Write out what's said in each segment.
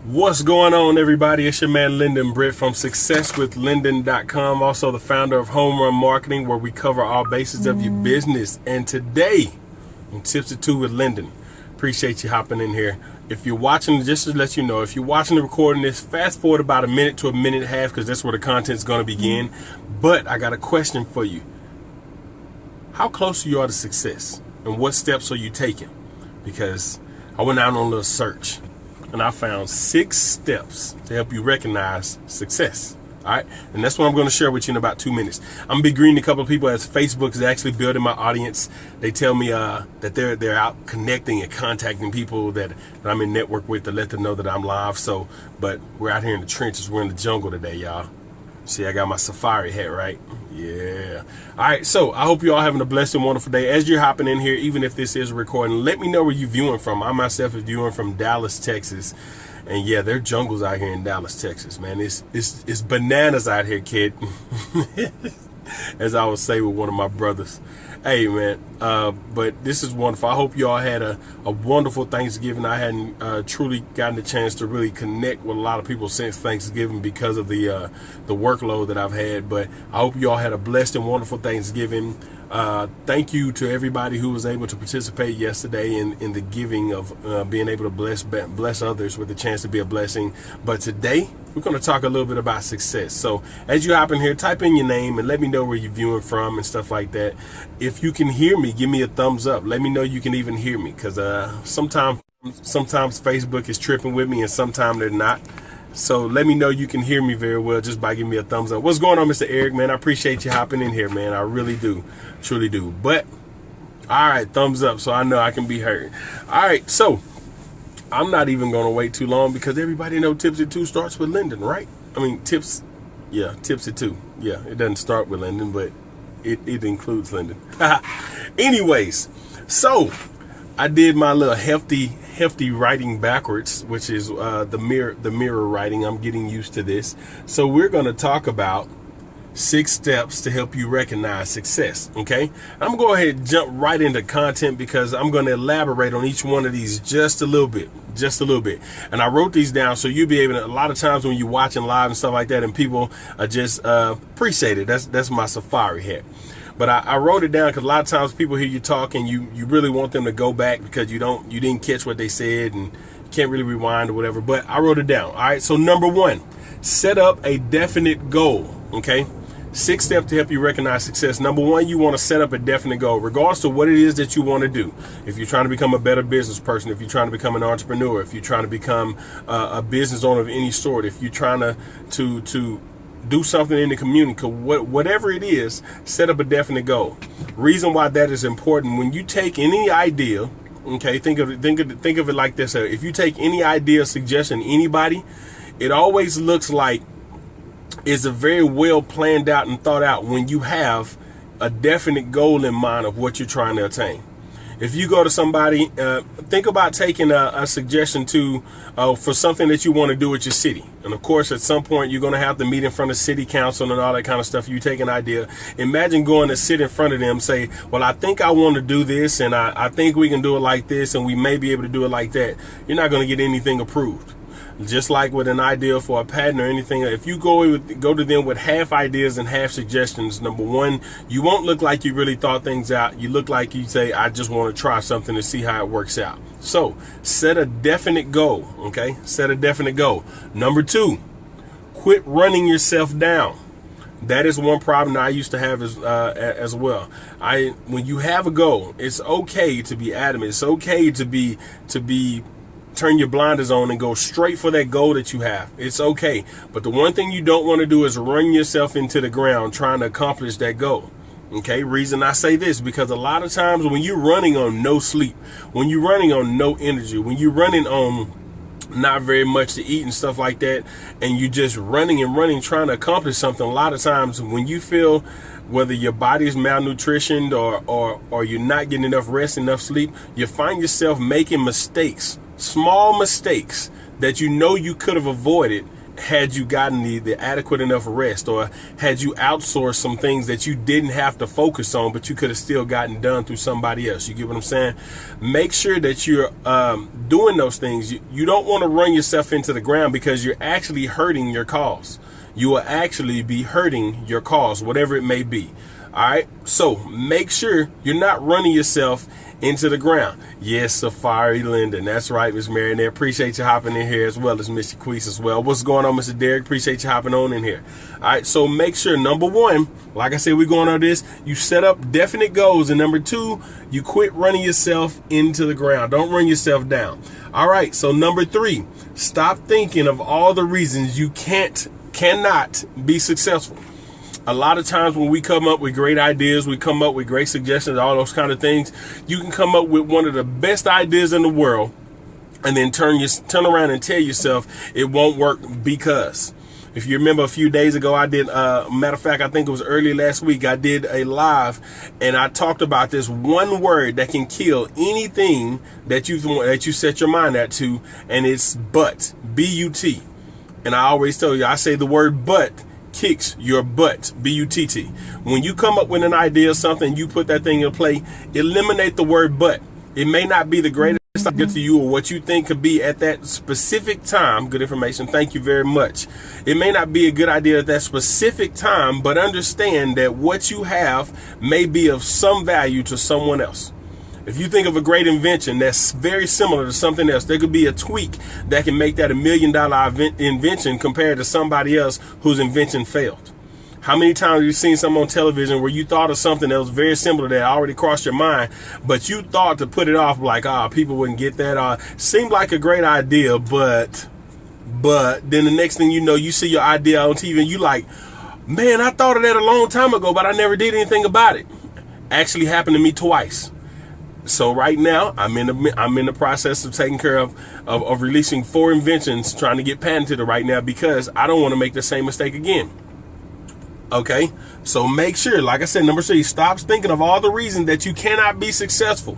What's going on, everybody? It's your man Lyndon Britt from successwithlyndon.com, also the founder of Home Run Marketing, where we cover all bases of your business. And today on Tips to Two with Lyndon, appreciate you hopping in here. If you're watching, just to let you know, if you're watching the recording this, fast forward about a minute to a minute and a half, because that's where the content's going to begin. But I got a question for you. How close you are to success, and what steps are you taking? Because I went out on a little search and I found 6 steps to help you recognize success. All right. And that's what I'm going to share with you in about 2 minutes. I'm going to be greeting a couple of people as Facebook is actually building my audience. They tell me that they're out connecting and contacting people that I'm in network with to let them know that I'm live. So, but we're out here in the trenches. We're in the jungle today, y'all. See, I got my safari hat, right? Yeah. All right. So I hope you all having a blessed and wonderful day. As you're hopping in here, even if this is a recording, let me know where you're viewing from. I myself is viewing from Dallas, Texas. And yeah, there are jungles out here in Dallas, Texas, man. It's bananas out here, kid. As I would say with one of my brothers. Hey, man, but this is wonderful. I hope you all had a wonderful Thanksgiving. I hadn't truly gotten the chance to really connect with a lot of people since Thanksgiving because of the workload that I've had. But I hope you all had a blessed and wonderful Thanksgiving. Thank you to everybody who was able to participate yesterday in the giving of being able to bless others with the chance to be a blessing. But today, we're going to talk a little bit about success. So as you hop in here, type in your name and let me know where you're viewing from and stuff like that. If you can hear me, give me a thumbs up. Let me know you can even hear me, because sometimes Facebook is tripping with me and sometimes they're not. So let me know you can hear me very well just by giving me a thumbs up. What's going on, Mr. Eric, man? I appreciate you hopping in here, man. I really do. Truly do. But, all right, thumbs up so I know I can be heard. All right, so I'm not even going to wait too long because everybody know Tips at 2 starts with Lyndon, right? I mean, Tips at 2. Yeah, it doesn't start with Lyndon, but it includes Lyndon. Anyways, so I did my little hefty writing backwards, which is the mirror writing. I'm getting used to this. So we're going to talk about 6 steps to help you recognize success. Okay, I'm gonna go ahead and jump right into content because I'm going to elaborate on each one of these just a little bit. And I wrote these down so you'll be able to, a lot of times when you're watching live and stuff like that and people are just appreciate it. That's my safari hat. But I wrote it down because a lot of times people hear you talk and you really want them to go back because you didn't catch what they said and you can't really rewind or whatever. But I wrote it down. All right. So number 1, set up a definite goal. Okay. 6 steps to help you recognize success. Number 1, you want to set up a definite goal, regardless of what it is that you want to do. If you're trying to become a better business person, if you're trying to become an entrepreneur, if you're trying to become a business owner of any sort, if you're trying to do something in the community, whatever it is, set up a definite goal. Reason why that is important: when you take any idea, okay, think of it like this. If you take any idea, suggestion, anybody, it always looks like it's a very well planned out and thought out when you have a definite goal in mind of what you're trying to attain. If you go to somebody, think about taking a suggestion for something that you want to do with your city. And of course, at some point, you're going to have to meet in front of city council and all that kind of stuff. You take an idea. Imagine going to sit in front of them, say, well, I think I want to do this, and I think we can do it like this, and we may be able to do it like that. You're not going to get anything approved. Just like with an idea for a patent or anything, if you go to them with half ideas and half suggestions, number 1, you won't look like you really thought things out. You look like you say, I just want to try something to see how it works out. So set a definite goal. Okay, set a definite goal. Number 2, quit running yourself down. That is one problem that I used to have as well. When you have a goal, it's okay to be adamant. It's okay to turn your blinders on and go straight for that goal that you have. It's okay. But the one thing you don't want to do is run yourself into the ground trying to accomplish that goal. Okay. Reason I say this, because a lot of times when you're running on no sleep, when you're running on no energy, when you're running on not very much to eat and stuff like that, and you're just running trying to accomplish something, a lot of times when you feel whether your body is malnutritioned or you're not getting enough rest, enough sleep, you find yourself making mistakes, small mistakes that you know you could have avoided had you gotten the adequate enough rest, or had you outsourced some things that you didn't have to focus on, but you could have still gotten done through somebody else. You get what I'm saying? Make sure that you're doing those things. You don't want to run yourself into the ground, because you're actually hurting your cause. You will actually be hurting your cause, whatever it may be. All right. So make sure you're not running yourself into the ground. Yes, Safari Linden. That's right, Miss Marinette. Appreciate you hopping in here, as well as Mr. Queese as well. What's going on, Mr. Derek? Appreciate you hopping on in here. All right. So make sure, number one, like I said, we're going on this. You set up definite goals. And number two, you quit running yourself into the ground. Don't run yourself down. All right. So number three, stop thinking of all the reasons you cannot be successful. A lot of times when we come up with great ideas, we come up with great suggestions, all those kind of things, you can come up with one of the best ideas in the world and then turn around and tell yourself it won't work because. If you remember a few days ago, I did, matter of fact, I think it was early last week, I did a live and I talked about this one word that can kill anything that you set your mind at to, and it's but, B-U-T. And I always tell you, I say the word but kicks your butt, B-U-T-T. When you come up with an idea or something, you put that thing in play, eliminate the word but. It may not be the greatest idea to you or what you think could be at that specific time. Good information. Thank you very much. It may not be a good idea at that specific time, but understand that what you have may be of some value to someone else. If you think of a great invention that's very similar to something else, there could be a tweak that can make that $1 million invention compared to somebody else whose invention failed. How many times have you seen something on television where you thought of something that was very similar that already crossed your mind, but you thought to put it off like, people wouldn't get that. Seemed like a great idea, but then the next thing you know, you see your idea on TV and you like, man, I thought of that a long time ago, but I never did anything about it. Actually happened to me twice. So right now, I'm in the process of taking care of releasing 4 inventions, trying to get patented right now, because I don't want to make the same mistake again. Okay, so make sure, like I said, number 3, stop thinking of all the reasons that you cannot be successful.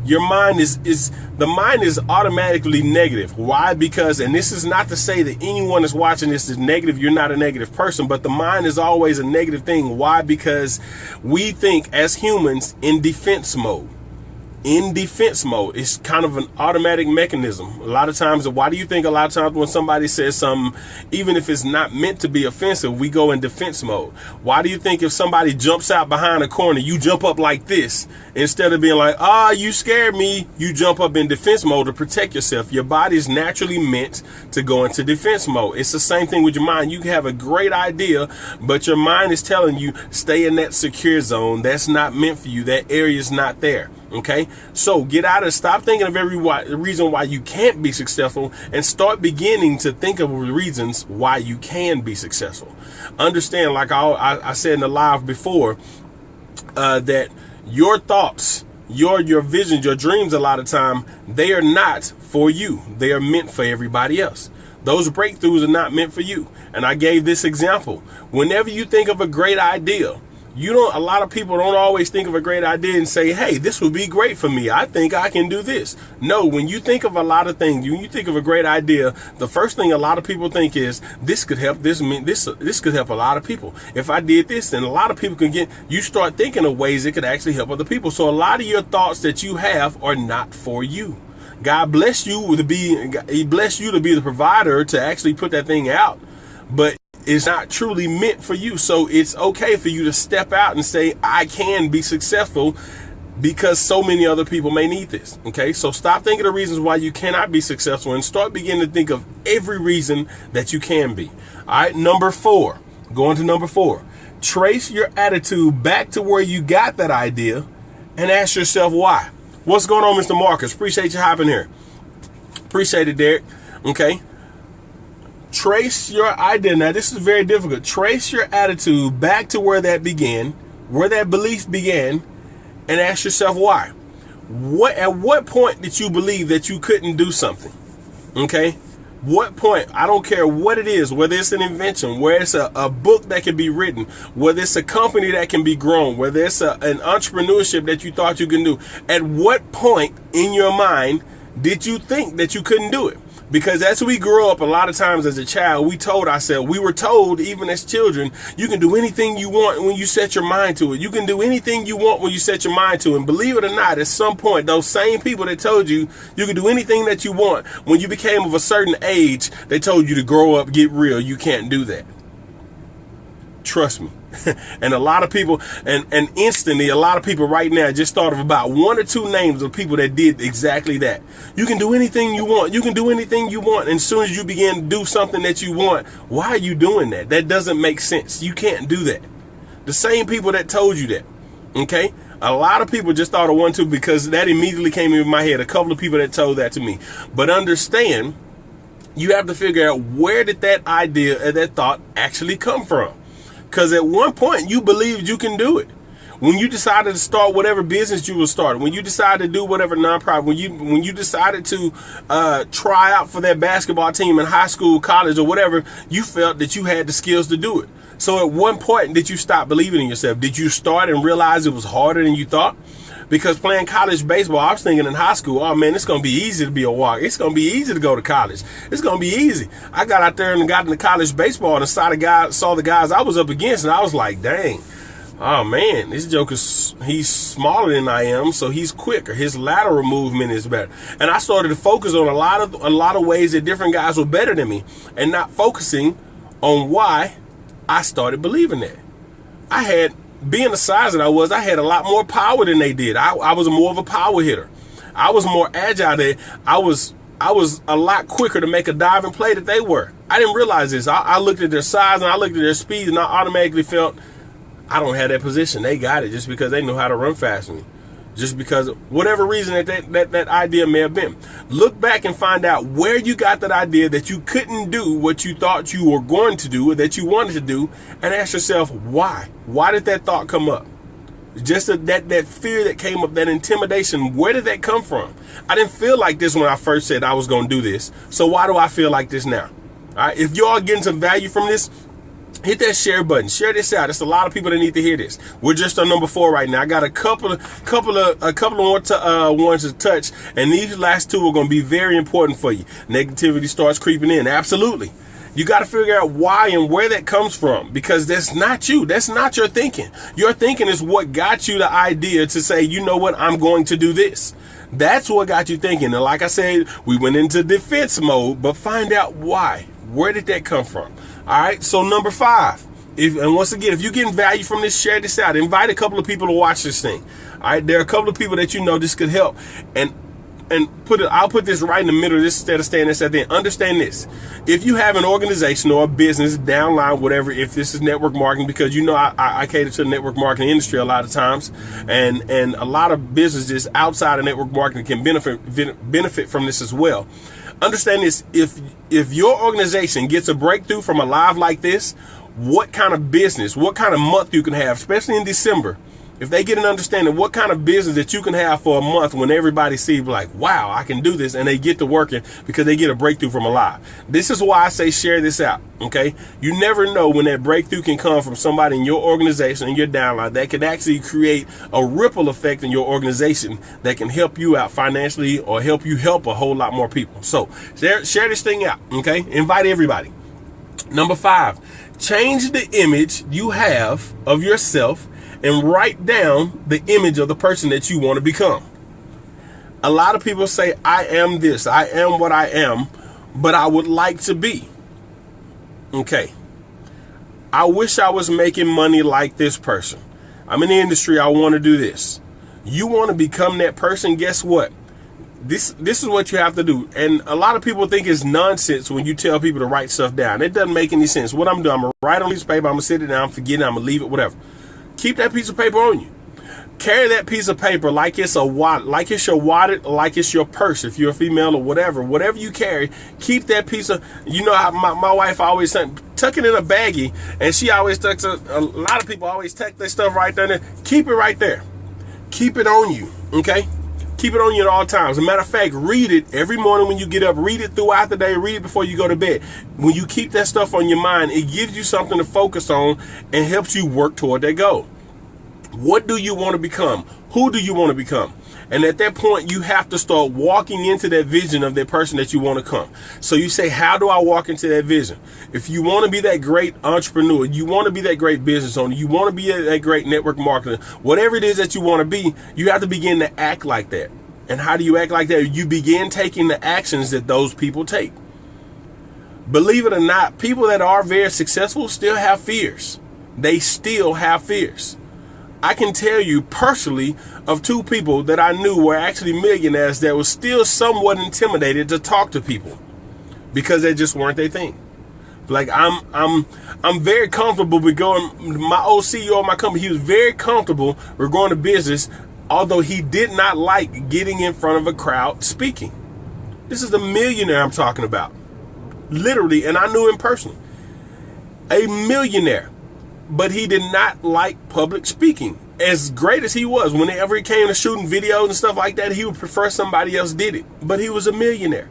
Your mind the mind is automatically negative. Why? Because, and this is not to say that anyone that's watching this is negative. You're not a negative person, but the mind is always a negative thing. Why? Because we think as humans in defense mode. In defense mode, it's kind of an automatic mechanism. A lot of times, why do you think a lot of times when somebody says something, even if it's not meant to be offensive, we go in defense mode? Why do you think if somebody jumps out behind a corner, you jump up like this instead of being like, you scared me? You jump up in defense mode to protect yourself. Your body is naturally meant to go into defense mode. It's the same thing with your mind. You can have a great idea, but your mind is telling you stay in that secure zone. That's not meant for you. That area is not there. Okay, so stop thinking of every reason why you can't be successful, and start beginning to think of reasons why you can be successful. Understand, like I said in the live before, that your thoughts, your visions, your dreams, a lot of time, they are not for you. They are meant for everybody else. Those breakthroughs are not meant for you. And I gave this example. Whenever you think of a great idea, a lot of people don't always think of a great idea and say, hey, this would be great for me. I think I can do this. No, when you think of a lot of things, when you think of a great idea, the first thing a lot of people think is this could help this could help a lot of people. If I did this, then a lot of people you start thinking of ways it could actually help other people. So a lot of your thoughts that you have are not for you. God bless you He blessed you to be the provider to actually put that thing out, but it's not truly meant for you. So it's okay for you to step out and say, I can be successful, because so many other people may need this. Okay, so stop thinking of reasons why you cannot be successful and start beginning to think of every reason that you can be. All right, number 4, going to number 4, trace your attitude back to where you got that idea and ask yourself why. What's going on, Mr. Marcus? Appreciate you hopping here. Appreciate it, Derek. Okay. Trace your idea. Now, this is very difficult. Trace your attitude back to where that began, where that belief began, and ask yourself why. At what point did you believe that you couldn't do something? Okay? What point? I don't care what it is, whether it's an invention, whether it's a book that can be written, whether it's a company that can be grown, whether it's an entrepreneurship that you thought you can do. At what point in your mind did you think that you couldn't do it? Because as we grow up, a lot of times as a child, we were told, even as children, you can do anything you want when you set your mind to it. You can do anything you want when you set your mind to it. And believe it or not, at some point, those same people that told you you can do anything that you want, when you became of a certain age, they told you to grow up, get real. You can't do that. Trust me. And a lot of people, and instantly, a lot of people right now just thought of about 1 or 2 names of people that did exactly that. You can do anything you want. You can do anything you want. And as soon as you begin to do something that you want, why are you doing that? That doesn't make sense. You can't do that. The same people that told you that. Okay? A lot of people just thought of 1, 2, because that immediately came into my head. A couple of people that told that to me. But understand, you have to figure out, where did that idea or that thought actually come from? Because at one point you believed you can do it. When you decided to start whatever business you were starting, when you decided to do whatever nonprofit, when you decided to try out for that basketball team in high school, college, or whatever, you felt that you had the skills to do it. So at one point, did you stop believing in yourself? Did you start and realize it was harder than you thought? Because playing college baseball, I was thinking in high school, oh man, it's going to be easy to be a walk. It's going to be easy to go to college. It's going to be easy. I got out there and got into college baseball and saw the guys I was up against, and I was like, dang, oh man, this joker's, he's smaller than I am, so he's quicker. His lateral movement is better. And I started to focus on a lot of ways that different guys were better than me, and not focusing on why I started believing that. Being the size that I was, I had a lot more power than they did. I was more of a power hitter. I was more agile. I was a lot quicker to make a diving play that they were. I didn't realize this. I looked at their size and I looked at their speed, and I automatically felt I don't have that position. They got it just because they know how to run fast than me. Just because whatever reason that idea may have been. Look back and find out where you got that idea that you couldn't do what you thought you were going to do or that you wanted to do, and ask yourself why. Why did that thought come up? Just that fear that came up, that intimidation, where did that come from? I didn't feel like this when I first said I was going to do this. So why do I feel like this now? All right, if y'all getting some value from this, hit that share button. Share this out. There's a lot of people that need to hear this. We're just on number 4 right now. I got a couple of more ones to touch, and these last 2 are going to be very important for you. Negativity starts creeping in. Absolutely. You got to figure out why and where that comes from, because that's not you. That's not your thinking. Your thinking is what got you the idea to say, you know what, I'm going to do this. That's what got you thinking. And like I said, we went into defense mode, but find out why. Where did that come from? All right, so number 5, and once again, if you're getting value from this, share this out. Invite a couple of people to watch this thing. All right, there are a couple of people that you know this could help, and I'll put this right in the middle of this instead of staying this at the end. Understand this: if you have an organization or a business, downline, whatever, if this is network marketing, because you know I cater to the network marketing industry a lot of times, and a lot of businesses outside of network marketing can benefit from this as well. Understand this: if your organization gets a breakthrough from a live like this, what kind of business, what kind of month you can have, especially in December. If they get an understanding what kind of business that you can have for a month when everybody sees like, wow, I can do this, and they get to working because they get a breakthrough from a live. This is why I say share this out, okay? You never know when that breakthrough can come from somebody in your organization and your downline that can actually create a ripple effect in your organization that can help you out financially or help you help a whole lot more people. So share this thing out, okay? Invite everybody. Number 5, change the image you have of yourself and write down the image of the person that you want to become. A lot of people say, I am this, I am what I am, but I would like to be. Okay. I wish I was making money like this person. I'm in the industry, I want to do this. You want to become that person, guess what? This is what you have to do. And a lot of people think it's nonsense when you tell people to write stuff down. It doesn't make any sense. What I'm doing, I'm going to write on a piece of paper, I'm going to sit it down, forget it, I'm going to leave it, whatever. Keep that piece of paper on you. Carry that piece of paper like it's a wallet, like it's your wallet, like it's your purse. If you're a female or whatever you carry, keep that piece of, you know how my wife always said, tuck it in a baggie, and she always tucks a lot of people always tuck their stuff right there. Keep it right there. Keep it on you, okay? Keep it on you at all times. As a matter of fact, read it every morning when you get up. Read it throughout the day. Read it before you go to bed. When you keep that stuff on your mind, it gives you something to focus on and helps you work toward that goal. What do you want to become? Who do you want to become? And at that point, you have to start walking into that vision of that person that you want to come. So you say, how do I walk into that vision? If you want to be that great entrepreneur, you want to be that great business owner, you want to be that great network marketer, whatever it is that you want to be, you have to begin to act like that. And how do you act like that? You begin taking the actions that those people take. Believe it or not, people that are very successful still have fears. They still have fears. I can tell you personally of 2 people that I knew were actually millionaires that were still somewhat intimidated to talk to people because they just weren't their thing. Like I'm very comfortable with going. My old CEO of my company, he was very comfortable with going to business, although he did not like getting in front of a crowd speaking. This is the millionaire I'm talking about, literally, and I knew him personally. A millionaire. But he did not like public speaking. As great as he was, whenever it came to shooting videos and stuff like that, he would prefer somebody else did it. But he was a millionaire.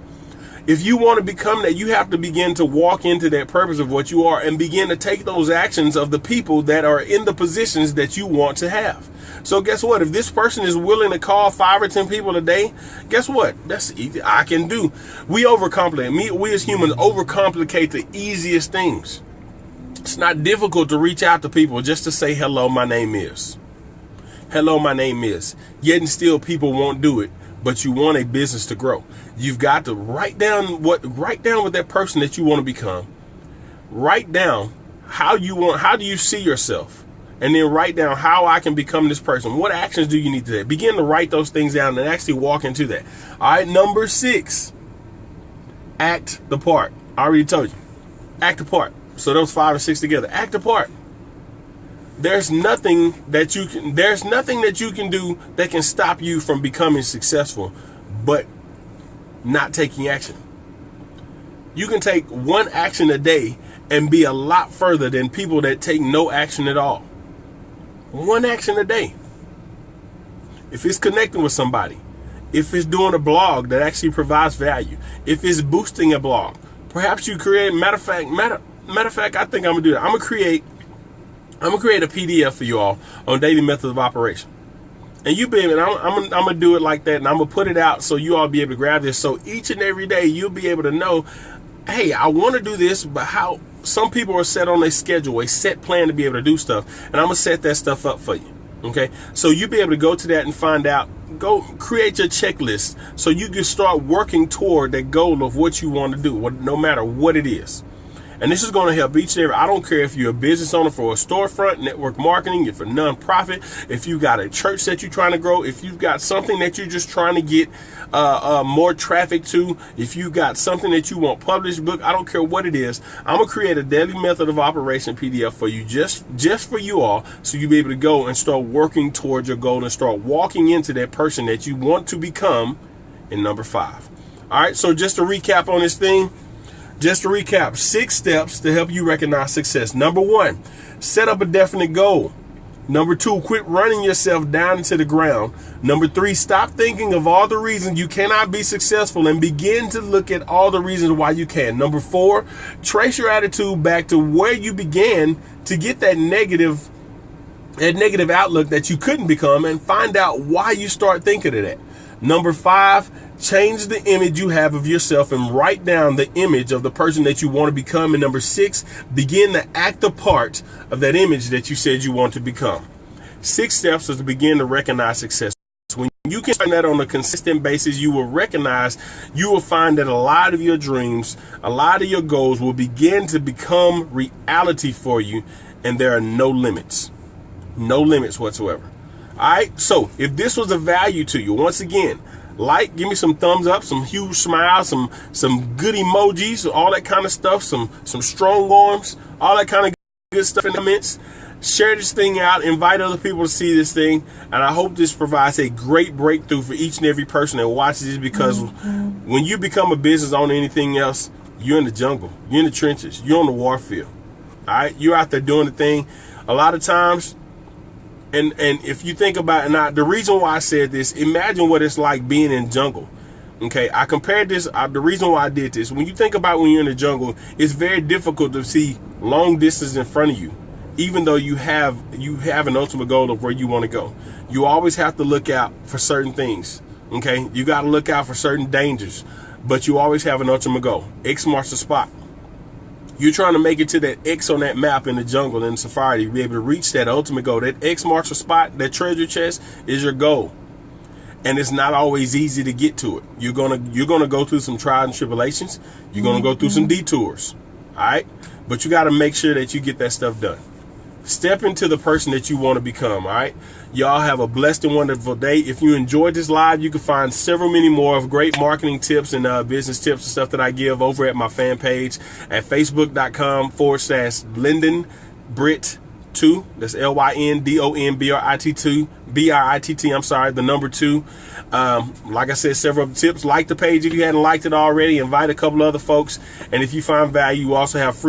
If you want to become that, you have to begin to walk into that purpose of what you are and begin to take those actions of the people that are in the positions that you want to have. So guess what? If this person is willing to call 5 or 10 people a day, guess what? That's easy. I can do. We overcomplicate. We as humans overcomplicate the easiest things. It's not difficult to reach out to people just to say, hello, my name is. Hello, my name is. Yet and still people won't do it, but you want a business to grow. You've got to write down with that person that you want to become. Write down how do you see yourself? And then write down how I can become this person. What actions do you need to take? Begin to write those things down and actually walk into that. All right, number 6, act the part. I already told you, act the part. So those 5 or 6 together, act the part. There's nothing that you can do that can stop you from becoming successful, but not taking action. You can take 1 action a day and be a lot further than people that take no action at all. 1 action a day. If it's connecting with somebody, if it's doing a blog that actually provides value, if it's boosting a blog, perhaps you create, matter of fact, I think I'm gonna do that. I'm gonna create a PDF for you all on daily methods of operation. And I'm gonna do it like that, and I'm gonna put it out so you all be able to grab this. So each and every day you'll be able to know, hey, I want to do this, but how some people are set on a schedule, a set plan to be able to do stuff, and I'm gonna set that stuff up for you. Okay, so you'll be able to go to that and find out. Go create your checklist so you can start working toward that goal of what you want to do, no matter what it is. And this is going to help each and every, I don't care if you're a business owner for a storefront, network marketing, if you're a nonprofit, if you got a church that you're trying to grow, if you've got something that you're just trying to get more traffic to, if you got something that you want published book, I don't care what it is. I'm going to create a daily method of operation PDF for you, just for you all, so you'll be able to go and start working towards your goal and start walking into that person that you want to become in number 5. All right, so just to recap on this thing, 6 steps to help you recognize success. Number 1, set up a definite goal. Number 2, quit running yourself down into the ground. Number 3, stop thinking of all the reasons you cannot be successful and begin to look at all the reasons why you can. Number 4, trace your attitude back to where you began to get that negative outlook that you couldn't become, and find out why you start thinking of that. Number 5, change the image you have of yourself and write down the image of the person that you want to become. And number 6, begin to act a part of that image that you said you want to become. 6 steps is to begin to recognize success. When you can find that on a consistent basis, you will find that a lot of your dreams, a lot of your goals will begin to become reality for you, and there are no limits whatsoever. All right, so if this was of value to you, once again, give me some thumbs up, some huge smiles, some good emojis, all that kind of stuff, some strong arms, all that kind of good stuff in the comments. Share this thing out, invite other people to see this thing, and I hope this provides a great breakthrough for each and every person that watches this, because when you become a business owner or anything else, you're in the jungle, you're in the trenches, you're on the war field. All right, you're out there doing the thing. A lot of times, and if you think about it, now the reason why I said this, imagine what it's like being in jungle. Okay, I compared this, the reason why I did this, when you think about when you're in the jungle, it's very difficult to see long distance in front of you. even though you have an ultimate goal of where you want to go. You always have to look out for certain things. Okay, you got to look out for certain dangers, but you always have an ultimate goal. X marks the spot. You're trying to make it to that X on that map in the jungle, in safari, to be able to reach that ultimate goal. That X marks the spot, that treasure chest is your goal. And it's not always easy to get to it. You're gonna go through some trials and tribulations. You're gonna go through some detours. All right? But you gotta make sure that you get that stuff done. Step into the person that you want to become. All right, y'all have a blessed and wonderful day. If you enjoyed this live, you can find several many more of great marketing tips and business tips and stuff that I give over at my fan page at facebook.com/LyndonBritt2. That's LYNDONBRIT2. BRITT, I'm sorry, the number 2. Like I said, several tips. Like the page if you hadn't liked it already. Invite a couple other folks. And if you find value, you also have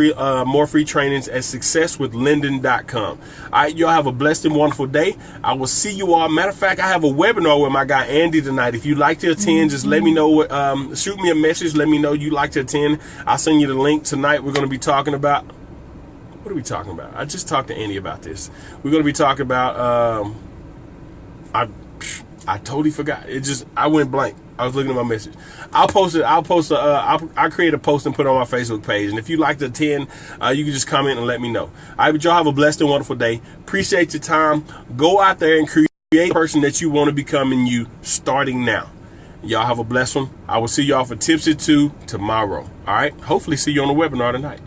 more free trainings at successwithlyndon.com. All right, y'all have a blessed and wonderful day. I will see you all. Matter of fact, I have a webinar with my guy Andy tonight. If you'd like to attend, just let me know. Shoot me a message. Let me know you'd like to attend. I'll send you the link. Tonight we're going to be talking about, what are we talking about? I just talked to Andy about this. We're going to be talking about, I totally forgot. I went blank. I was looking at my message. I'll create a post and put it on my Facebook page. And if you'd like to attend, you can just comment and let me know. All right, but y'all have a blessed and wonderful day. Appreciate your time. Go out there and create the person that you want to become in you starting now. Y'all have a blessed one. I will see y'all for Tips at 2 tomorrow. All right. Hopefully see you on the webinar tonight.